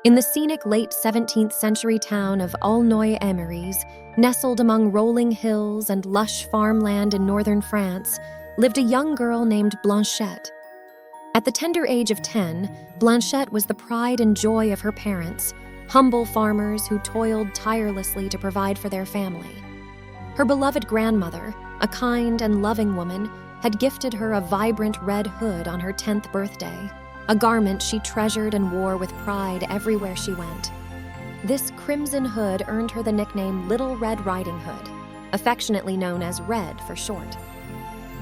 In the scenic late 17th century town of Aulnoy-Emeries, nestled among rolling hills and lush farmland in northern France, lived a young girl named Blanchette. At the tender age of 10, Blanchette was the pride and joy of her parents, humble farmers who toiled tirelessly to provide for their family. Her beloved grandmother, a kind and loving woman, had gifted her a vibrant red hood on her 10th birthday, a garment she treasured and wore with pride everywhere she went. This crimson hood earned her the nickname Little Red Riding Hood, affectionately known as Red for short.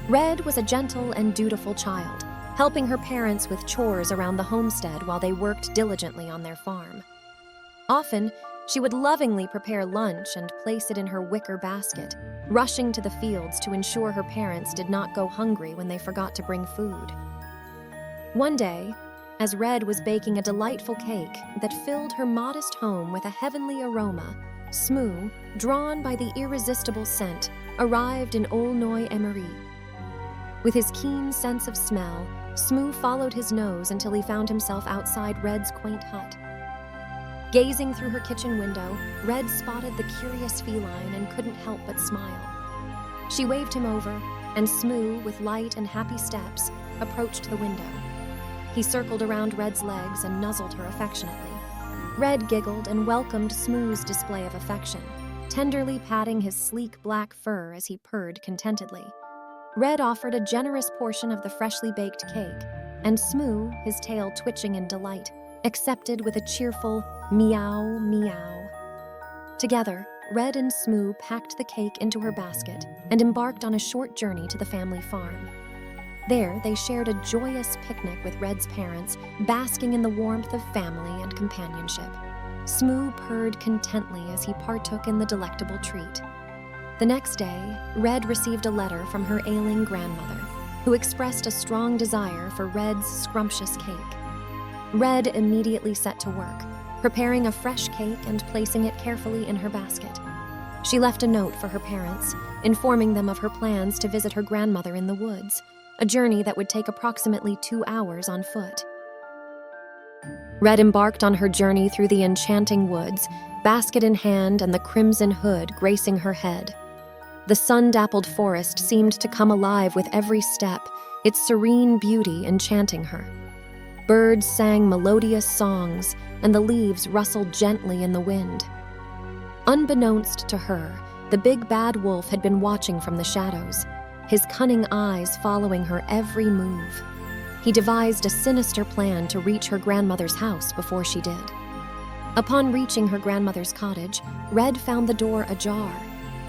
Red was a gentle and dutiful child, helping her parents with chores around the homestead while they worked diligently on their farm. Often, she would lovingly prepare lunch and place it in her wicker basket, rushing to the fields to ensure her parents did not go hungry when they forgot to bring food. One day, as Red was baking a delightful cake that filled her modest home with a heavenly aroma, Smoo, drawn by the irresistible scent, arrived in Aulnoy-Emeries. With his keen sense of smell, Smoo followed his nose until he found himself outside Red's quaint hut. Gazing through her kitchen window, Red spotted the curious feline and couldn't help but smile. She waved him over, and Smoo, with light and happy steps, approached the window. He circled around Red's legs and nuzzled her affectionately. Red giggled and welcomed Smoo's display of affection, tenderly patting his sleek black fur as he purred contentedly. Red offered a generous portion of the freshly baked cake, and Smoo, his tail twitching in delight, accepted with a cheerful meow, meow. Together, Red and Smoo packed the cake into her basket and embarked on a short journey to the family farm. There, they shared a joyous picnic with Red's parents, basking in the warmth of family and companionship. Smoo purred contently as he partook in the delectable treat. The next day, Red received a letter from her ailing grandmother, who expressed a strong desire for Red's scrumptious cake. Red immediately set to work, preparing a fresh cake and placing it carefully in her basket. She left a note for her parents, informing them of her plans to visit her grandmother in the woods, a journey that would take approximately 2 hours on foot. Red embarked on her journey through the enchanting woods, basket in hand and the crimson hood gracing her head. The sun-dappled forest seemed to come alive with every step, its serene beauty enchanting her. Birds sang melodious songs, and the leaves rustled gently in the wind. Unbeknownst to her, the big bad wolf had been watching from the shadows, his cunning eyes following her every move. He devised a sinister plan to reach her grandmother's house before she did. Upon reaching her grandmother's cottage, Red found the door ajar.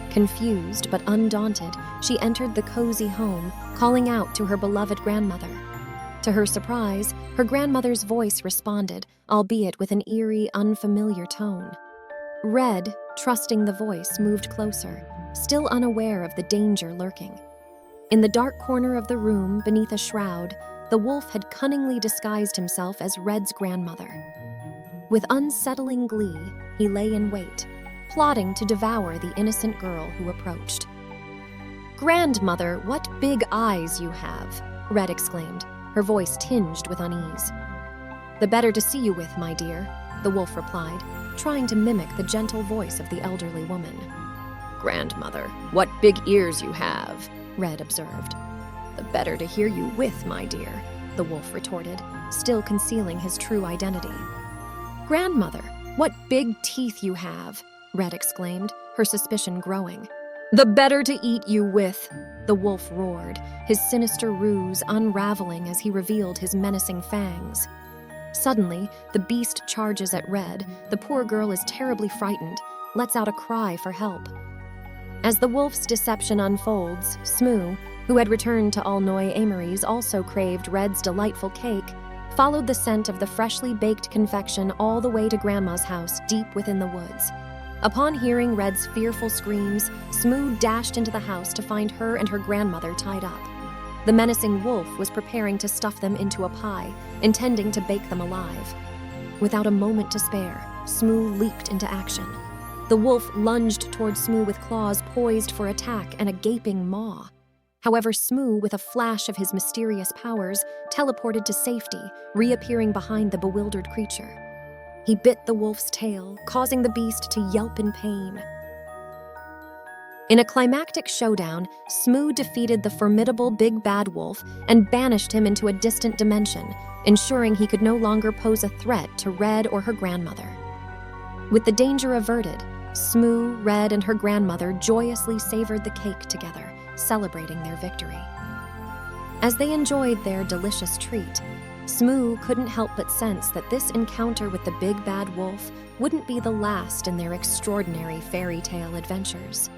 Confused but undaunted, she entered the cozy home, calling out to her beloved grandmother. To her surprise, her grandmother's voice responded, albeit with an eerie, unfamiliar tone. Red, trusting the voice, moved closer, still unaware of the danger lurking. In the dark corner of the room, beneath a shroud, the wolf had cunningly disguised himself as Red's grandmother. With unsettling glee, he lay in wait, plotting to devour the innocent girl who approached. "Grandmother, what big eyes you have!" Red exclaimed, her voice tinged with unease. "The better to see you with, my dear," the wolf replied, trying to mimic the gentle voice of the elderly woman. "Grandmother, what big ears you have," Red observed. "The better to hear you with, my dear," the wolf retorted, still concealing his true identity. "Grandmother, what big teeth you have," Red exclaimed, her suspicion growing. "The better to eat you with," the wolf roared, his sinister ruse unraveling as he revealed his menacing fangs. Suddenly, the beast charges at Red. The poor girl is terribly frightened, lets out a cry for help. As the wolf's deception unfolds, Smoo, who had returned to Aulnoy-Emeries, also craved Red's delightful cake, followed the scent of the freshly baked confection all the way to Grandma's house deep within the woods. Upon hearing Red's fearful screams, Smoo dashed into the house to find her and her grandmother tied up. The menacing wolf was preparing to stuff them into a pie, intending to bake them alive. Without a moment to spare, Smoo leaped into action. The wolf lunged toward Smoo with claws poised for attack and a gaping maw. However, Smoo, with a flash of his mysterious powers, teleported to safety, reappearing behind the bewildered creature. He bit the wolf's tail, causing the beast to yelp in pain. In a climactic showdown, Smoo defeated the formidable Big Bad Wolf and banished him into a distant dimension, ensuring he could no longer pose a threat to Red or her grandmother. With the danger averted, Smoo, Red, and her grandmother joyously savored the cake together, celebrating their victory. As they enjoyed their delicious treat, Smoo couldn't help but sense that this encounter with the Big Bad Wolf wouldn't be the last in their extraordinary fairy tale adventures.